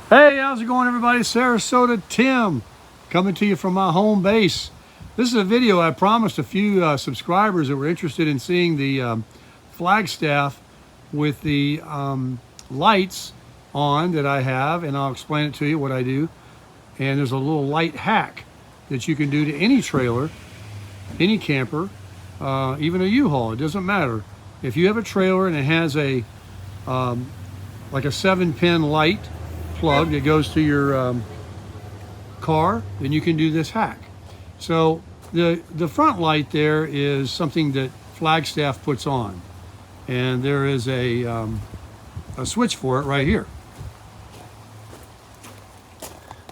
Hey, how's it going, everybody? Sarasota Tim coming to you from my home base. This is a video I promised a few subscribers that were interested in seeing the Flagstaff with the lights on that I have, and I'll explain it to you what I do. And there's a little light hack that you can do to any trailer, any camper, even a U-Haul. It doesn't matter. If you have a trailer and it has a like a 7-pin light plug that goes to your car, then you can do this hack. So the front light there is something that Flagstaff puts on, and there is a switch for it right here.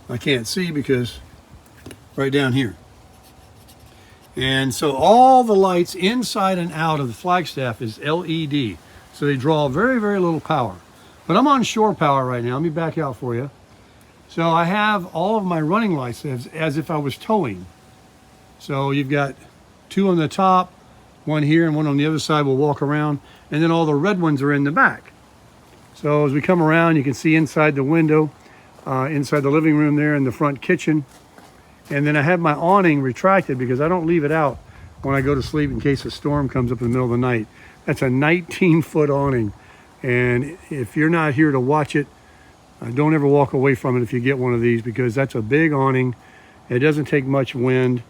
I can't see because right down here. And so all the lights inside and out of the Flagstaff is LED. So they draw very, very little power. But I'm on shore power right now. Let me back out for you. So I have all of my running lights as if I was towing. So you've got two on the top, one here and one on the other side. We'll walk around. And then all the red ones are in the back. So as we come around, you can see inside the window, inside the living room there in the front kitchen. And then I have my awning retracted because I don't leave it out when I go to sleep in case a storm comes up in the middle of the night. That's a 19-foot awning. And if you're not here to watch it, don't ever walk away from it if you get one of these, because that's a big awning. It doesn't take much wind.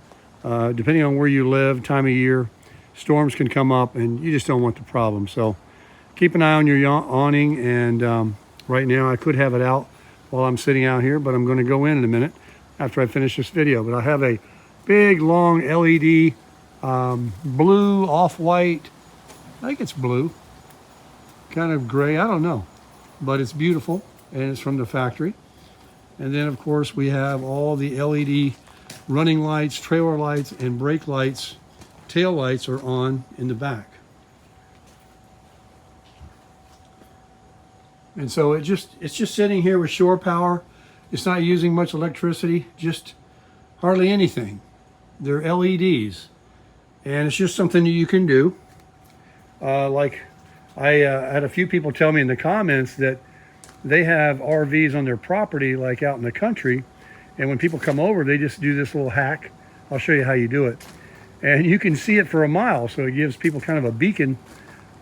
Depending on where you live, time of year, storms can come up and you just don't want the problem. So keep an eye on your awning. And right now I could have it out while I'm sitting out here, but I'm going to go in a minute after I finish this video. But I have a big, long LED, blue, off-white, I think it's blue, kind of gray, I don't know, but it's beautiful, and it's from the factory. And then of course we have all the LED running lights, trailer lights, and brake lights. Tail lights are on in the back. And so it's just sitting here with shore power. It's not using much electricity, just hardly anything. They're LEDs, and it's just something that you can do. Like I had a few people tell me in the comments that they have RVs on their property, like out in the country, and when people come over, they just do this little hack. I'll show you how you do it. And you can see it for a mile, so it gives people kind of a beacon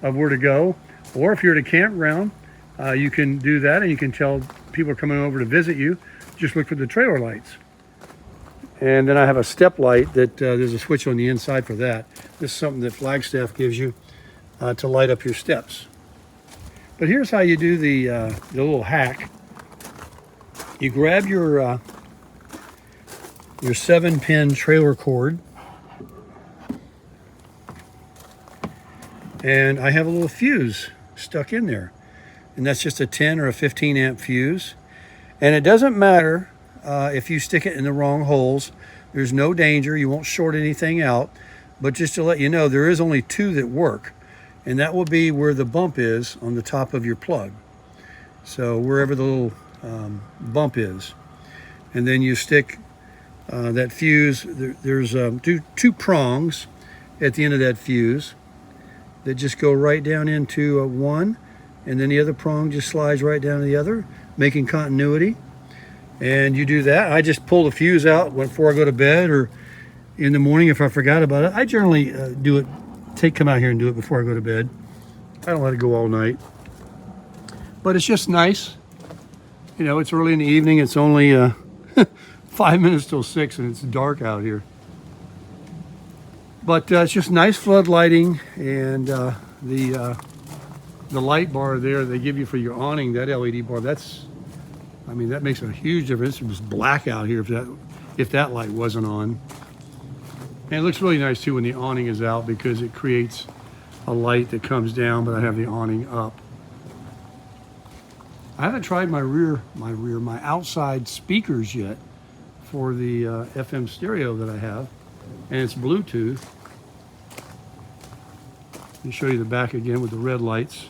of where to go. Or if you're at a campground, you can do that, and you can tell people are coming over to visit you, just look for the trailer lights. And then I have a step light that there's a switch on the inside for that. This is something that Flagstaff gives you to light up your steps. But here's how you do the little hack. You grab your 7-pin trailer cord, and I have a little fuse stuck in there, and that's just a 10 or a 15 amp fuse. And it doesn't matter if you stick it in the wrong holes. There's no danger. You won't short anything out. But just to let you know, there is only two that work, and that will be where the bump is on the top of your plug. So wherever the little bump is. And then you stick that fuse. There's two prongs at the end of that fuse that just go right down into one, and then the other prong just slides right down to the other, making continuity. And you do that. I just pull the fuse out before I go to bed, or in the morning if I forgot about it. I generally do it, come out here and do it before I go to bed. I don't let it go all night. But it's just nice. You know, it's early in the evening. It's only 5 minutes till 6, and it's dark out here. But it's just nice flood lighting, and the light bar there they give you for your awning, that LED bar, I mean, that makes a huge difference. It was black out here if that light wasn't on. And it looks really nice too when the awning is out, because it creates a light that comes down, but I have the awning up. I haven't tried my outside speakers yet for the FM stereo that I have, and it's Bluetooth. Let me show you the back again with the red lights.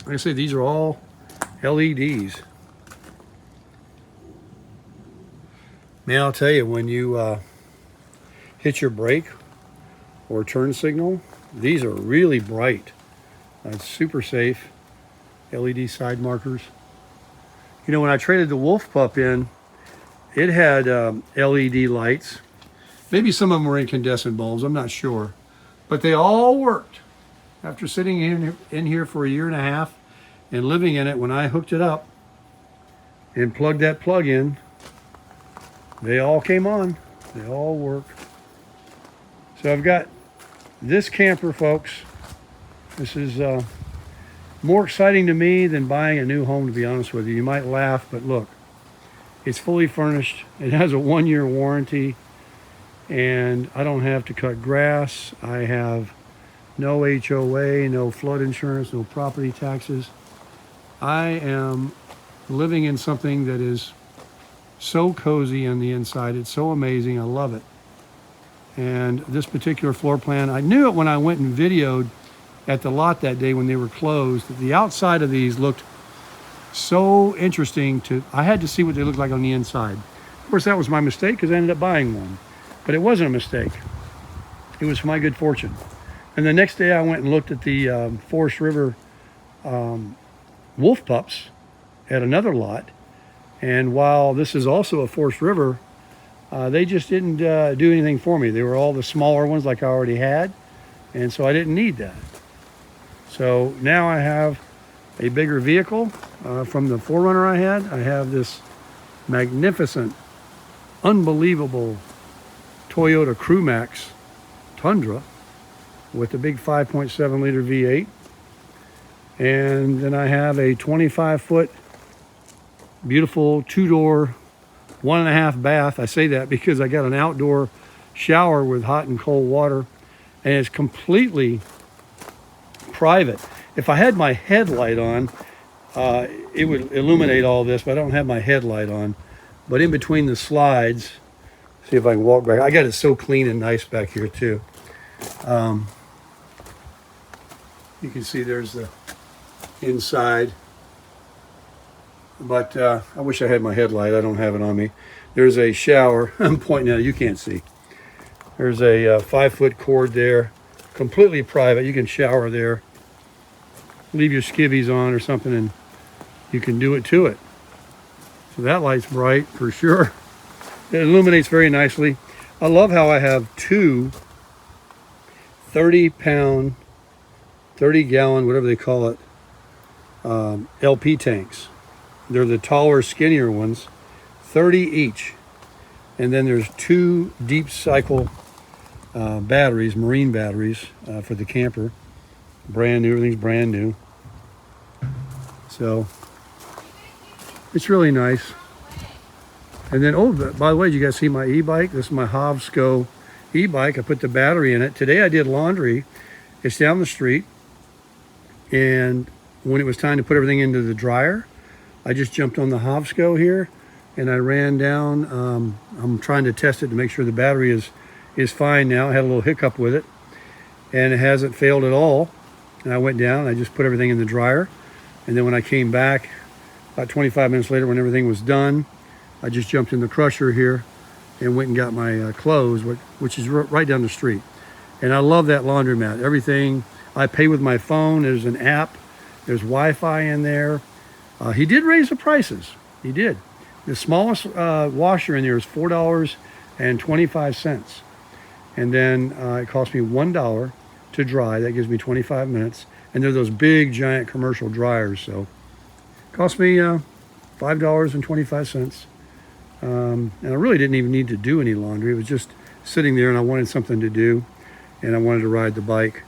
Like I say, these are all LEDs. Man, I'll tell you, when you hit your brake or turn signal, these are really bright. It's super safe. LED side markers. You know, when I traded the Wolf Pup in, it had LED lights. Maybe some of them were incandescent bulbs, I'm not sure. But they all worked. After sitting in here for a year and a half and living in it, when I hooked it up and plugged that plug in, they all came on. They all work. So I've got this camper, folks. This is more exciting to me than buying a new home, to be honest with you. You might laugh, but look, it's fully furnished. It has a 1-year warranty, and I don't have to cut grass. I have no HOA, no flood insurance, no property taxes. I am living in something that is so cozy on the inside. It's so amazing. I love it. And this particular floor plan, I knew it when I went and videoed at the lot that day when they were closed, that the outside of these looked so interesting. I had to see what they looked like on the inside. Of course, that was my mistake because I ended up buying one. But it wasn't a mistake. It was my good fortune. And the next day I went and looked at the Forest River Wolf Pups at another lot. And while this is also a Forest River, they just didn't do anything for me. They were all the smaller ones like I already had. And so I didn't need that. So now I have a bigger vehicle from the 4Runner I had. I have this magnificent, unbelievable Toyota Crewmax Tundra with a big 5.7 liter V8. And then I have a 25-foot beautiful 2-door, 1.5 bath. I say that because I got an outdoor shower with hot and cold water, and it's completely private. If I had my headlight on, it would illuminate all this, but I don't have my headlight on. But in between the slides, see if I can walk back. I got it so clean and nice back here too. You can see there's the inside. But I wish I had my headlight. I don't have it on me. There's a shower. I'm pointing at it. You can't see. There's a 5-foot cord there. Completely private. You can shower there. Leave your skivvies on or something and you can do it to it. So that light's bright for sure. It illuminates very nicely. I love how I have two 30-pound, 30-gallon, whatever they call it, LP tanks. They're the taller, skinnier ones, 30 each. And then there's 2 deep cycle batteries, marine batteries for the camper. Brand new, everything's brand new. So it's really nice. And then, oh, by the way, did you guys see my e-bike? This is my Hovsco e-bike. I put the battery in it. Today I did laundry. It's down the street. And when it was time to put everything into the dryer, I just jumped on the Hovsco here and I ran down. I'm trying to test it to make sure the battery is fine now. I had a little hiccup with it and it hasn't failed at all. And I went down, I just put everything in the dryer. And then when I came back, about 25 minutes later when everything was done, I just jumped in the crusher here and went and got my clothes, which is right down the street. And I love that laundromat. Everything, I pay with my phone. There's an app. There's Wi-Fi in there. He did raise the prices. He did. The smallest washer in there is $4.25. And then it cost me $1 to dry. That gives me 25 minutes. And they're those big, giant commercial dryers. So it cost me $5.25. And I really didn't even need to do any laundry. It was just sitting there and I wanted something to do. And I wanted to ride the bike.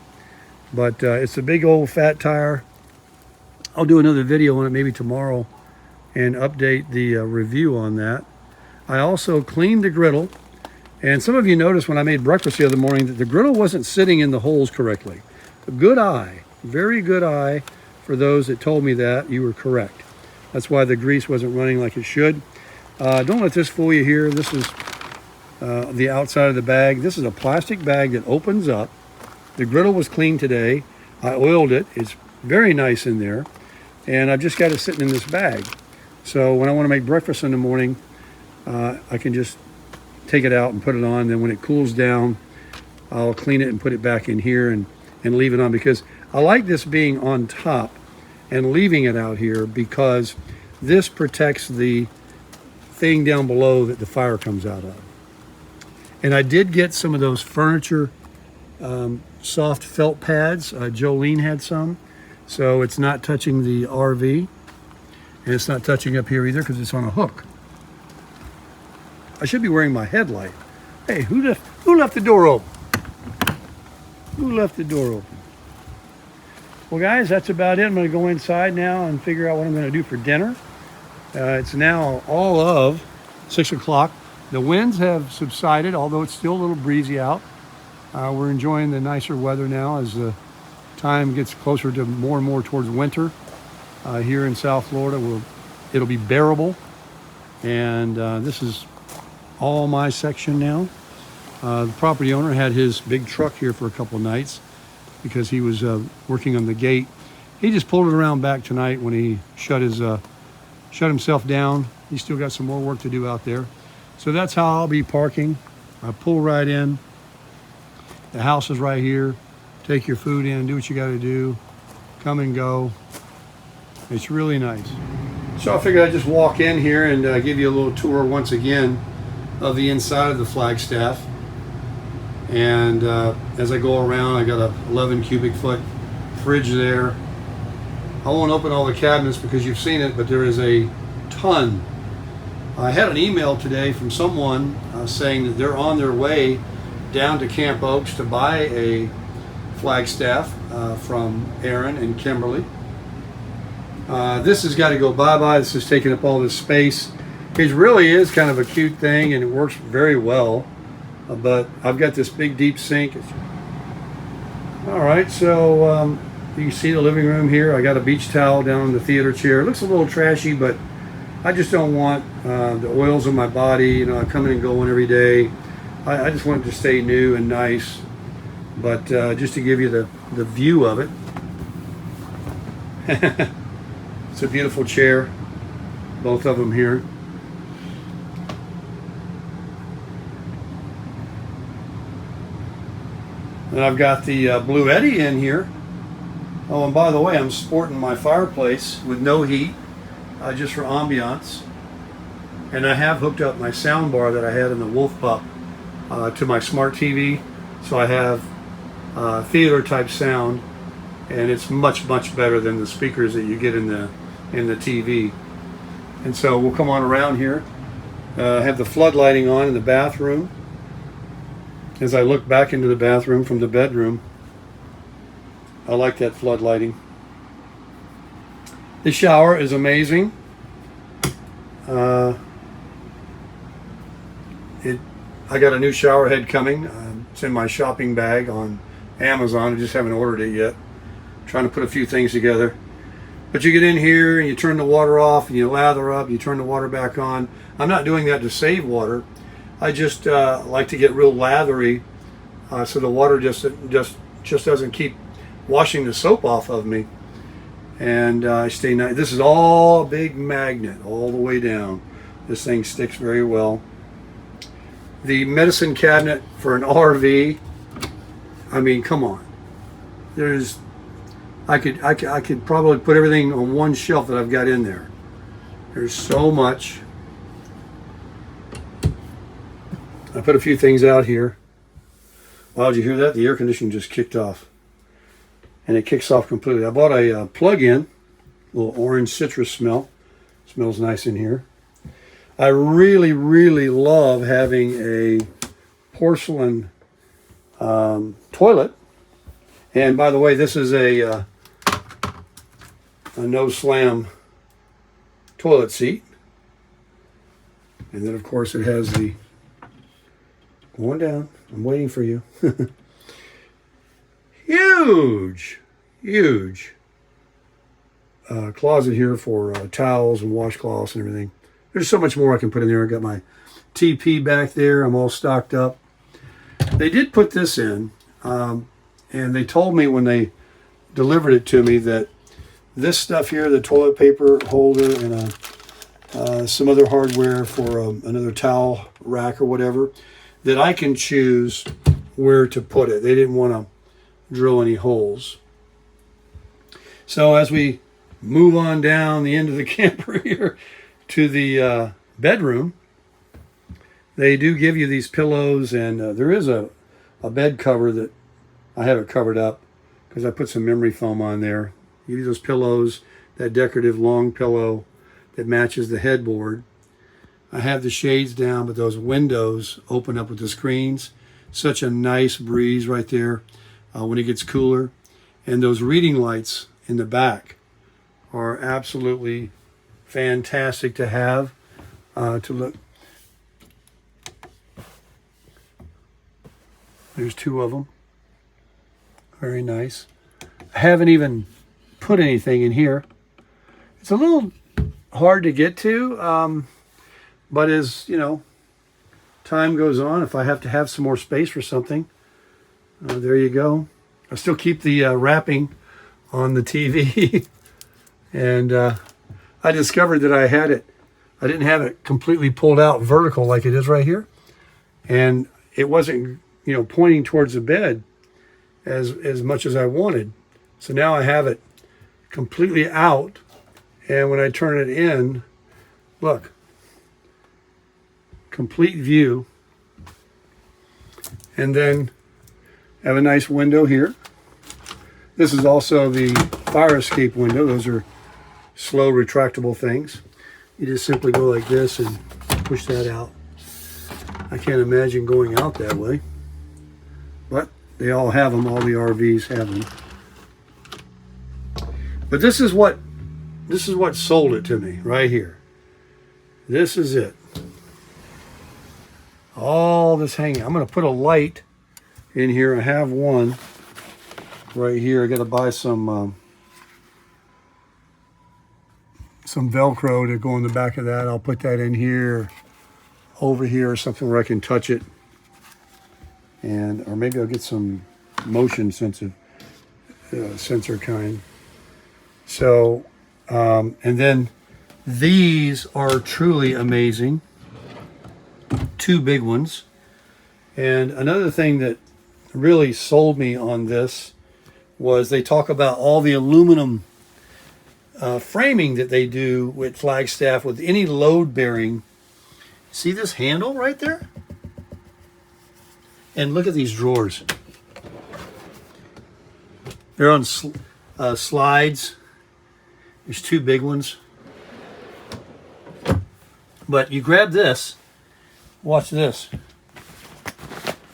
But it's a big old fat tire. I'll do another video on it maybe tomorrow and update the review on that. I also cleaned the griddle. And some of you noticed when I made breakfast the other morning that the griddle wasn't sitting in the holes correctly. A good eye, very good eye for those that told me that. You were correct. That's why the grease wasn't running like it should. Don't let this fool you here. This is the outside of the bag. This is a plastic bag that opens up. The griddle was cleaned today. I oiled it. It's very nice in there. And I've just got it sitting in this bag. So when I want to make breakfast in the morning, I can just take it out and put it on. Then when it cools down, I'll clean it and put it back in here and leave it on, because I like this being on top and leaving it out here because this protects the thing down below that the fire comes out of. And I did get some of those furniture soft felt pads. Jolene had some. So it's not touching the RV. And it's not touching up here either because it's on a hook. I should be wearing my headlight. Hey, who left the door open? Who left the door open? Well, guys, that's about it. I'm going to go inside now and figure out what I'm going to do for dinner. It's now all of 6 o'clock. The winds have subsided, although it's still a little breezy out. We're enjoying the nicer weather now as the time gets closer to more and more towards winter. Here in South Florida, it'll be bearable. And this is all my section now. The property owner had his big truck here for a couple of nights because he was working on the gate. He just pulled it around back tonight when he shut himself down. He's still got some more work to do out there. So that's how I'll be parking. I pull right in. The house is right here. Take your food in, do what you got to do. Come and go. It's really nice. So I figured I'd just walk in here and give you a little tour once again of the inside of the Flagstaff. And as I go around, I got a 11 cubic foot fridge there. I won't open all the cabinets because you've seen it, but there is a ton. I had an email today from someone saying that they're on their way down to Camp Oaks to buy a Flagstaff from Aaron and Kimberly. This has got to go bye-bye. This is taking up all this space. It really is kind of a cute thing and it works very well. But I've got this big deep sink. All right, so you can see the living room here. I got a beach towel down on the theater chair. It looks a little trashy, but I just don't want the oils on my body. You know, I come in and go in every day. I just want it to stay new and nice. But just to give you the view of it. It's a beautiful chair, both of them here. And I've got the Blue Eddy in here. Oh, and by the way, I'm sporting my fireplace with no heat, just for ambiance. And I have hooked up my sound bar that I had in the Wolf Pup to my smart TV. So I have theater type sound, and it's much better than the speakers that you get in the TV. And so we'll come on around here. Have the flood lighting on in the bathroom. As I look back into the bathroom from the bedroom, I like that flood lighting. The shower is amazing. I got a new shower head coming. It's in my shopping bag on Amazon. I just haven't ordered it yet. I'm trying to put a few things together. But you get in here and you turn the water off and you lather up, you turn the water back on. I'm not doing that to save water. I just like to get real lathery so the water just doesn't keep washing the soap off of me. And I stay nice. This is all a big magnet all the way down. This thing sticks very well. The medicine cabinet for an RV, I mean, come on. I could probably put everything on one shelf that I've got in there. There's so much. I put a few things out here. Wow, did you hear that? The air conditioning just kicked off. And it kicks off completely. I bought a plug-in, a little orange citrus smell. Smells nice in here. I really love having a porcelain toilet. And by the way, this is a no-slam toilet seat. And then, of course, it has the... Going down. I'm waiting for you. Huge closet here for towels and washcloths and everything. There's so much more I can put in there. I got my TP back there. I'm all stocked up. They did put this in, and they told me when they delivered it to me that this stuff here, the toilet paper holder and some other hardware for another towel rack or whatever, that I can choose where to put it. They didn't want to drill any holes. So as we move on down the end of the camper here to the bedroom, they do give you these pillows, and there is a bed cover that I have it covered up because I put some memory foam on there. Give you those pillows, that decorative long pillow that matches the headboard. I have the shades down, but those windows open up with the screens. Such a nice breeze right there when it gets cooler. And those reading lights in the back are absolutely fantastic to have, to look. There's two of them. Very nice. I haven't even put anything in here. It's a little hard to get to, but as you know, time goes on, if I have to have some more space for something, there you go. I still keep the wrapping on the TV. And I discovered that I didn't have it completely pulled out vertical like it is right here. And it wasn't, pointing towards the bed as much as I wanted. So now I have it completely out. And when I turn it in, look, complete view. And then I have a nice window here. This is also the fire escape window. Those are slow retractable things. You just simply go like this and push that out. I can't imagine going out that way, but they all have them. All the RVs have them. But this is what sold it to me right here. This is it. All this hanging. I'm going to put a light in here. I have one right here. I got to buy some Velcro to go in the back of that. I'll put that in here, over here, or something where I can touch it, or maybe I'll get some motion sensitive sensor kind. So, and then these are truly amazing. Two big ones. And another thing that really sold me on this was they talk about all the aluminum framing that they do with Flagstaff with any load bearing. See this handle right there? And look at these drawers. They're on slides. There's two big ones. But you grab this. Watch this.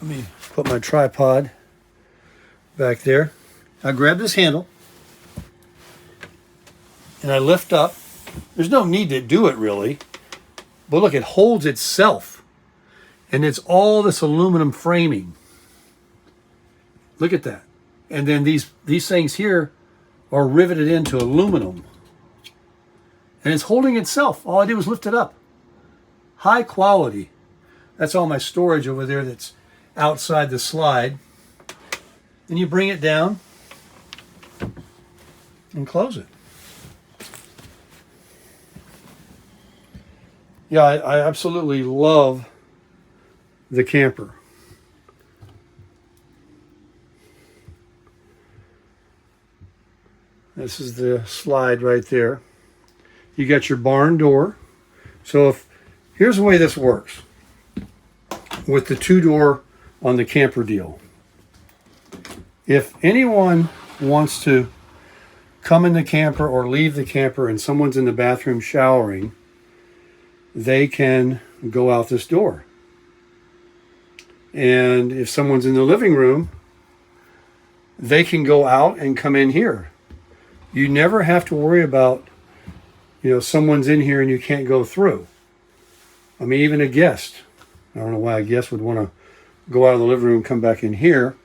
Let me put my tripod back there. I grab this handle and I lift up. There's no need to do it really, but look, it holds itself, and it's all this aluminum framing. Look at that. And then these things here are riveted into aluminum, and it's holding itself. All I did was lift it up. High quality. That's all my storage over there that's outside the slide. Then you bring it down and close it. Yeah, I absolutely love the camper. This is the slide right there. You got your barn door. So here's the way this works with the two-door on the camper deal. If anyone wants to come in the camper or leave the camper and someone's in the bathroom showering, they can go out this door. And if someone's in the living room, they can go out and come in here. You never have to worry about, someone's in here and you can't go through. I mean, even a guest. I don't know why a guest would want to go out of the living room and come back in here.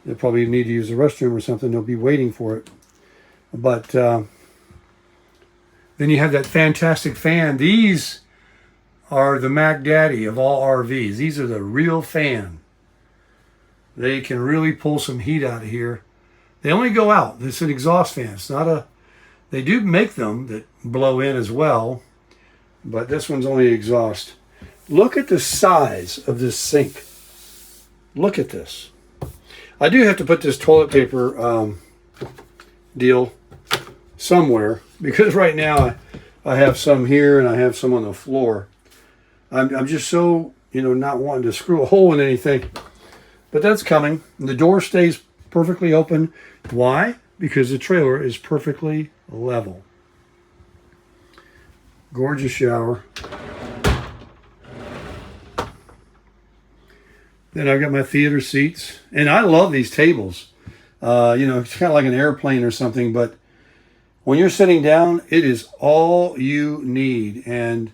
They'll probably need to use the restroom or something. They'll be waiting for it. But then you have that fantastic fan. These are the Mac Daddy of all RVs. These are the real fan. They can really pull some heat out of here. They only go out. It's an exhaust fan. It's not they do make them that blow in as well, but this one's only exhaust. Look at the size of this sink. Look at this. I do have to put this toilet paper deal somewhere, because right now I have some here and I have some on the floor. I'm just so, not wanting to screw a hole in anything. But that's coming. And the door stays perfectly open. Why? Because the trailer is perfectly level. Gorgeous shower. Then I've got my theater seats. And I love these tables. It's kind of like an airplane or something, but when you're sitting down, it is all you need. And,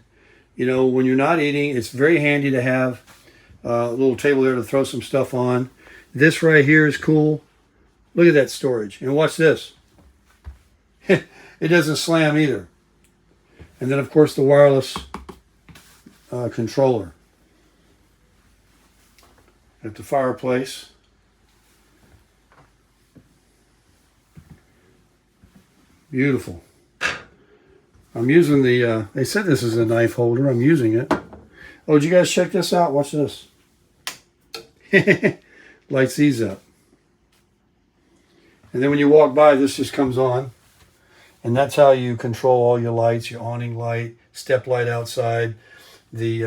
when you're not eating, it's very handy to have a little table there to throw some stuff on. This right here is cool. Look at that storage. And watch this. It doesn't slam either. And then, of course, the wireless controller. At the fireplace. Beautiful. I'm using the, they said this is a knife holder. I'm using it. Oh, did you guys check this out? Watch this. Lights these up. And then when you walk by, this just comes on. And that's how you control all your lights, your awning light, step light outside, the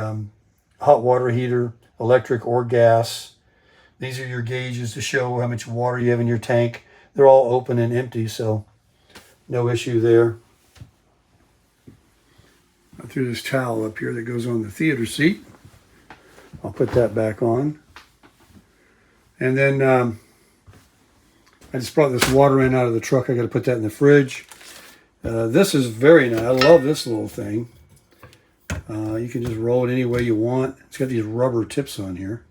hot water heater, electric or gas. These are your gauges to show how much water you have in your tank. They're all open and empty, so no issue there. I threw this towel up here that goes on the theater seat. I'll put that back on. And then I just brought this water in out of the truck. I got to put that in the fridge. This is very nice. I love this little thing. You can just roll it any way you want. It's got these rubber tips on here.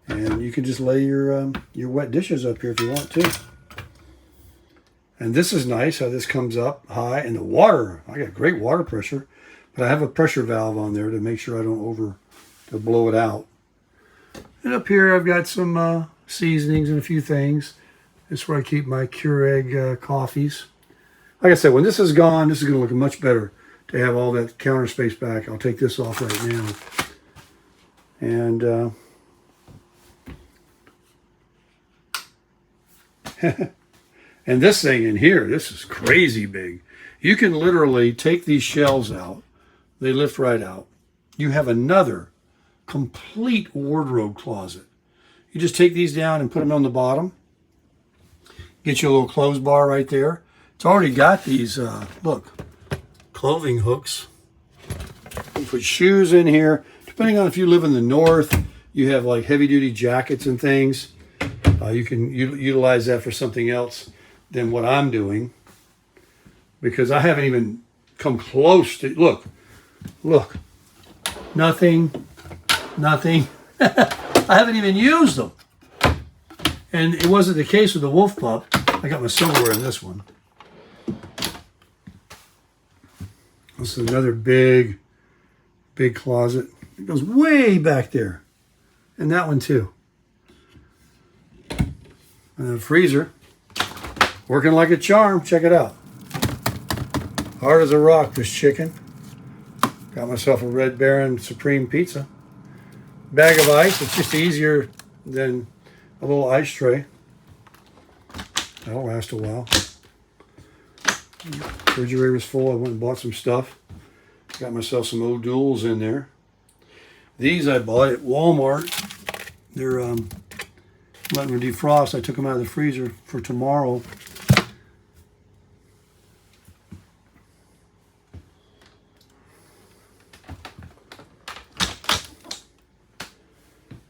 And you can just lay your wet dishes up here if you want to. And this is nice how this comes up high. And the water, I got great water pressure. But I have a pressure valve on there to make sure I don't to blow it out. And up here I've got some seasonings and a few things. This is where I keep my Keurig coffees. Like I said, when this is gone, this is going to look much better to have all that counter space back. I'll take this off right now. And and this thing in here, this is crazy big. You can literally take these shelves out. They lift right out. You have another complete wardrobe closet. You just take these down and put them on the bottom. Get you a little clothes bar right there. It's already got these, look, clothing hooks. You put shoes in here. Depending on if you live in the north, you have like heavy duty jackets and things. You can utilize that for something else than what I'm doing, because I haven't even come close to, look, nothing. I haven't even used them. And it wasn't the case with the Wolf Pup. I got my silverware in this one. This is another big closet. It goes way back there. And that one too. And the freezer. Working like a charm. Check it out. Hard as a rock, this chicken. Got myself a Red Baron Supreme pizza. Bag of ice. It's just easier than a little ice tray. That'll last a while. Refrigerator's full. I went and bought some stuff. Got myself some old duels in there. These I bought at Walmart. They're letting them defrost. I took them out of the freezer for tomorrow.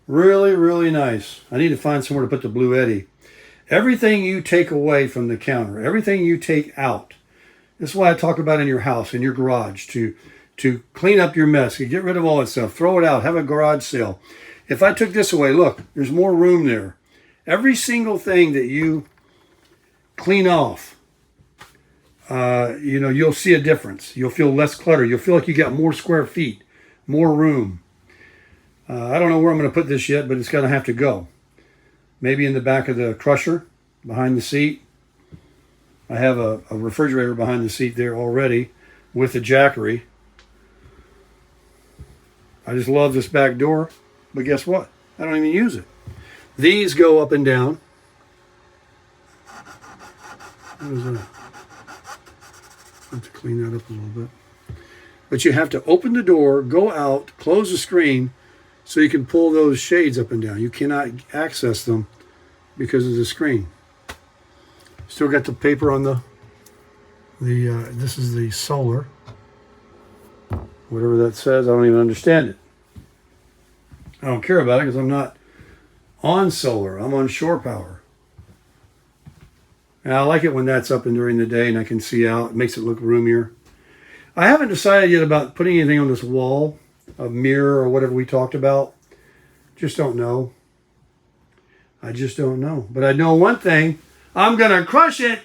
Really, really nice. I need to find somewhere to put the Blue Eddy. Everything you take away from the counter, everything you take out. This is why I talk about in your house, in your garage, to clean up your mess, to get rid of all that stuff, throw it out, have a garage sale. If I took this away, look, there's more room there. Every single thing that you clean off, you'll see a difference. You'll feel less clutter. You'll feel like you got more square feet, more room. I don't know where I'm going to put this yet, but it's going to have to go. Maybe in the back of the crusher, behind the seat. I have a refrigerator behind the seat there already with the jackery. I just love this back door, but guess what? I don't even use it. These go up and down. What is that? I have to clean that up a little bit. But you have to open the door, go out, close the screen, so you can pull those shades up and down. You cannot access them because of the screen. Still got the paper on the this is the solar. Whatever that says, I don't even understand it. I don't care about it because I'm not on solar. I'm on shore power. And I like it when that's up and during the day and I can see out. It makes it look roomier. I haven't decided yet about putting anything on this wall, a mirror or whatever we talked about. Just don't know. I just don't know. But I know one thing. I'm going to crush it.